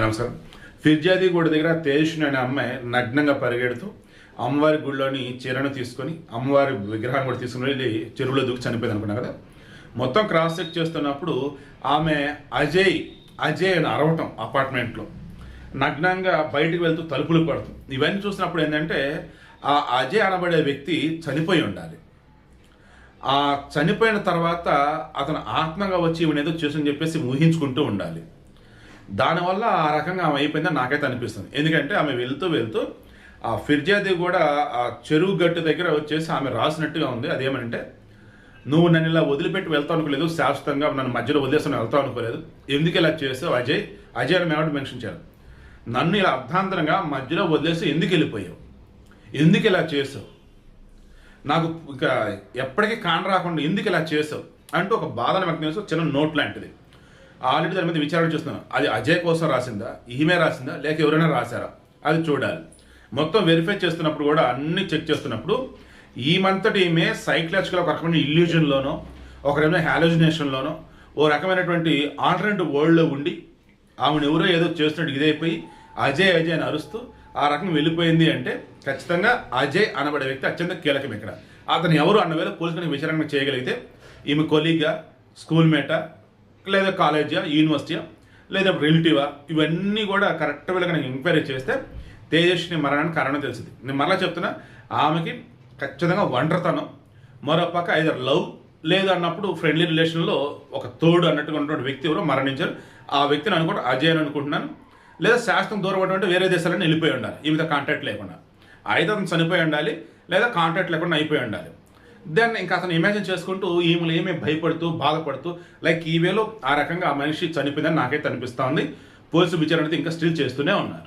నమస్కారం. ఫిర్యాదిగూడ దగ్గర తేజస్విని అనే అమ్మాయి నగ్నంగా పరిగెడుతూ అమ్మవారి గుడిలోని చీరను తీసుకొని అమ్మవారి విగ్రహాన్ని కూడా తీసుకుని వెళ్ళి చెరువులో దూకి చనిపోయింది అనుకున్నా కదా. మొత్తం క్రాస్ చెక్ చేస్తున్నప్పుడు ఆమె అజయ్ అజయ్ అని అరవటం అపార్ట్మెంట్లో నగ్నంగా బయటికి వెళ్తూ తలుపులు పడుతుంది. ఇవన్నీ చూసినప్పుడు ఏంటంటే ఆ అజయ్ అనబడే వ్యక్తి చనిపోయి ఉండాలి. ఆ చనిపోయిన తర్వాత అతను ఆత్మగా వచ్చి ఈవెనేదో చేసని చెప్పేసి ఊహించుకుంటూ ఉండాలి. దానివల్ల ఆ రకంగా ఆమె అయిపోయిందని నాకైతే అనిపిస్తుంది. ఎందుకంటే ఆమె వెళ్తూ వెళ్తూ ఆ ఫిర్యాది కూడా ఆ చెరువు గట్టు దగ్గర వచ్చేసి ఆమె రాసినట్టుగా ఉంది. అదేమంటే, నువ్వు నన్ను ఇలా వదిలిపెట్టి వెళ్తావు అనుకోలేదు, శాశ్వతంగా నన్ను మధ్యలో వదిలేసి వెళ్తావు అనుకోలేదు, ఎందుకు ఇలా చేసావు అజయ్ అజయ్ అని మేము మెన్షన్ చేయాలి. నన్ను ఇలా అర్ధాంతరంగా మధ్యలో వదిలేసి ఎందుకు వెళ్ళిపోయావు, ఎందుకు ఇలా చేసావు, నాకు ఇక ఎప్పటికీ కాన రాకుండా ఎందుకు ఇలా చేసావు అంటూ ఒక బాధను వ్యక్తం చేస్తూ చిన్న నోట్ లాంటిది. ఆల్రెడీ దాని మీద విచారణ చేస్తున్నాను. అది అజయ్ కోసం రాసిందా, ఈమె రాసిందా, లేక ఎవరైనా రాశారా, అది చూడాలి. మొత్తం వెరిఫై చేస్తున్నప్పుడు కూడా అన్ని చెక్ చేస్తున్నప్పుడు ఈమంతటి ఈమె సైకలాజికల్ ఒక రకమైన ఇల్యూజన్లోనో ఒక రకమైన హాలోజినేషన్లోనో ఓ రకమైనటువంటి ఆల్టర్నేటివ్ వరల్డ్లో ఉండి ఆమెను ఎవరో ఏదో చేస్తున్నట్టు ఇదైపోయి అజయ్ అజయ్ అని అరుస్తూ ఆ రకం వెళ్ళిపోయింది అంటే ఖచ్చితంగా అజయ్ అనబడే వ్యక్తి అత్యంత కీలకం ఇక్కడ. అతను ఎవరు అన్న వేళ పోలీసులకు విచారణ చేయగలిగితే ఈమె కొలీగా, స్కూల్ మేటా, లేదా కాలేజా, యూనివర్సిటీయా, లేదా రిలేటివా, ఇవన్నీ కూడా కరెక్ట్ వేళగా నేను ఎంక్వైరీ చేస్తే తేజస్విని మరణానికి కారణం తెలిసింది. నేను మరలా చెప్తున్నా, ఆమెకి ఖచ్చితంగా ఒంటరితనం, మరో పక్క ఐదర్ లవ్ లేదు అన్నప్పుడు ఫ్రెండ్లీ రిలేషన్లో ఒక తోడు అన్నట్టుగా ఉన్నటువంటి వ్యక్తి ఎవరో మరణించారు. ఆ వ్యక్తిని అనుకుంటా అజయ్ అని అనుకుంటున్నాను. లేదా శాస్త్రం దూరం అంటే వేరే దేశాలను వెళ్ళిపోయి ఉండాలి ఈమెతో కాంటాక్ట్ లేకుండా. అయితే అతను చనిపోయి ఉండాలి, లేదా కాంటాక్ట్ లేకుండా అయిపోయి ఉండాలి. దెన్ ఇంకా అతను ఇమాజిన్ చేసుకుంటూ ఈమెలు ఏమీ భయపడుతూ బాధపడుతూ లైక్ ఈ వేలో ఆ రకంగా ఆ మనిషి చనిపోయిందని నాకైతే అనిపిస్తూ ఉంది. పోలీసు విచారణ అయితే ఇంకా స్టిల్ చేస్తూనే ఉన్నారు.